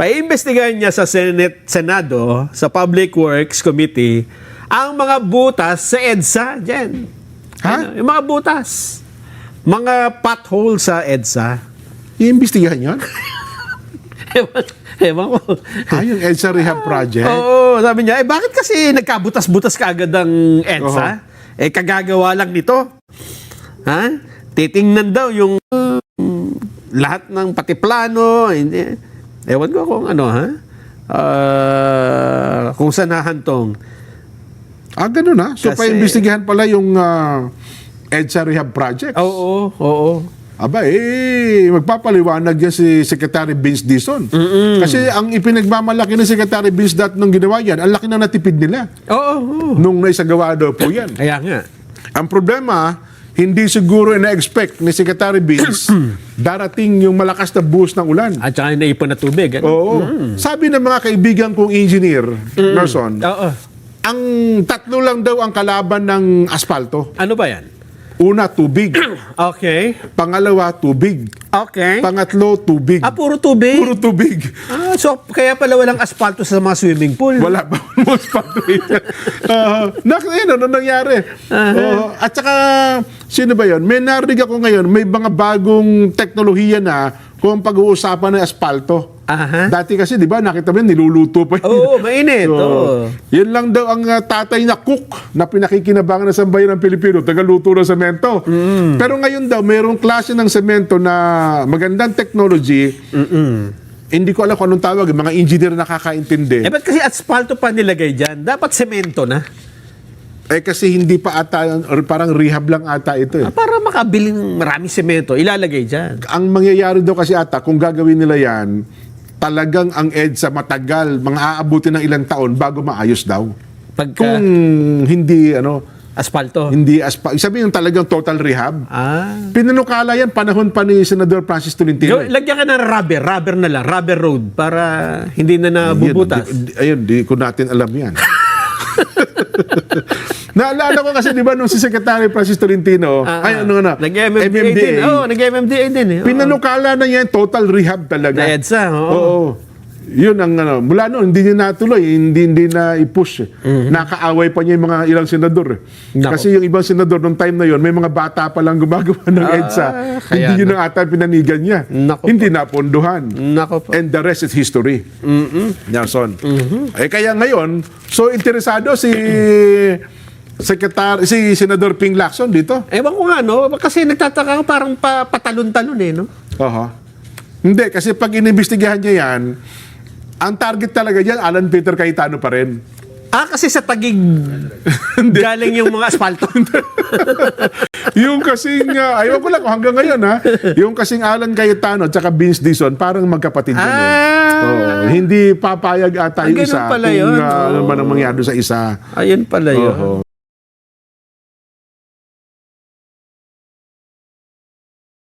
paimbestigahan niya sa Senado, sa Public Works Committee, ang mga butas sa EDSA dyan. Ha? Ano, yung mga butas. Mga pothole sa EDSA. Iimbestigahan yun? Ewan ko. Yung EDSA Rehab Project? Oo, sabi niya, bakit kasi nagkabutas-butas ka agad ang EDSA? Kagagawa lang nito. Ha? Titingnan daw yung lahat ng pati plano. Hindi. Ewan ko kung ano, ha? Kung saan nahantong. Ganun na. So, Kasi- paimbestigahan pala yung EDSA Rehab Project. Oo. Aba, magpapaliwanag yan si Secretary Vince Dizon. Kasi ang ipinagmamalaki ng Secretary Vince nung ginawa yan, ang laki na natipid nila. Oo. Nung naisagawa daw po yan. Kaya nga. Ang problema, hindi siguro na-expect ni Secretary Vince darating yung malakas na buhos ng ulan. At saka yung naipon na tubig. Ano? Oo. Sabi ng mga kaibigan kong engineer, Nerson, Oo. ang tatlo lang daw ang kalaban ng asfalto. Ano ba yan? Una, tubig. Okay. Pangalawa, tubig. Okay. Pangatlo, tubig. Puro tubig? Puro tubig. So, kaya pala walang asfalto sa mga swimming pool. Wala pa mo asfalto. Ano nangyari? At saka, sino ba yun? May narinig ako ngayon, may mga bagong teknolohiya na kung pag-uusapan ng asfalto. Aha. Dati kasi, di ba, nakita mo yun, niluluto pa yun. Oo, mainit. Oo. Yun lang daw ang tatay na cook na pinakikinabangan ng sambayan ng Pilipino, tagaluto ng semento. Pero ngayon daw, mayroong klase ng semento na magandang technology. Hindi ko alam kung anong tawag, mga engineer nakakaintindi. Ba't kasi asfalto pa nilagay dyan? Dapat semento na. Kasi hindi pa ata, or parang rehab lang ata ito eh. Para makabiling maraming semento, ilalagay dyan. Ang mangyayari daw kasi ata, kung gagawin nila yan, talagang ang EDSA matagal, mga aabutin ng ilang taon bago maayos daw. Pagka Kung hindi, asfalto. hindi sabihin yung talagang total rehab. Pinanukala yan, panahon pa ni Senador Francis Tolentino. Lagyan ka ng rubber na lang, rubber road, para hindi na nabubutas. Ayun, di ko natin alam yan. Naalala ko kasi, di ba, nung si Secretary Francis Tolentino, Nag-MMDA din. Oo, nag-MMDA din. Pinanukala na yan, total rehab talaga. Na EDSA, oo. Oo. Yun ang mula noon, hindi niya natuloy, hindi na i-push. Nakaaway pa niya yung mga ilang senador. Nako. Kasi yung ibang senador nung time na yun, may mga bata pa lang gumagawa ng EDSA. Kaya Hindi yun ang ata pinanigan niya. Nako Hindi napondohan. Nako po. And the rest is history. Nelson. Kaya ngayon, so interesado si Senador Ping Lacson dito. Ewan ko nga, no? Kasi nagtataka ko parang patalon-talon eh, no? Hindi, kasi pag inimbestigahan niya yan, ang target talaga dyan, Alan Peter Cayetano pa rin. Kasi sa Taguig galing yung mga asfalto. Yung kasing, ayaw ko lang kung hanggang ngayon yung kasing Alan Cayetano at saka Vince Dizon, parang magkapatid yan. Hindi papayag ata yung ganun isa pala kung yun. ano man ang mangyari sa isa. Ayun pala yun.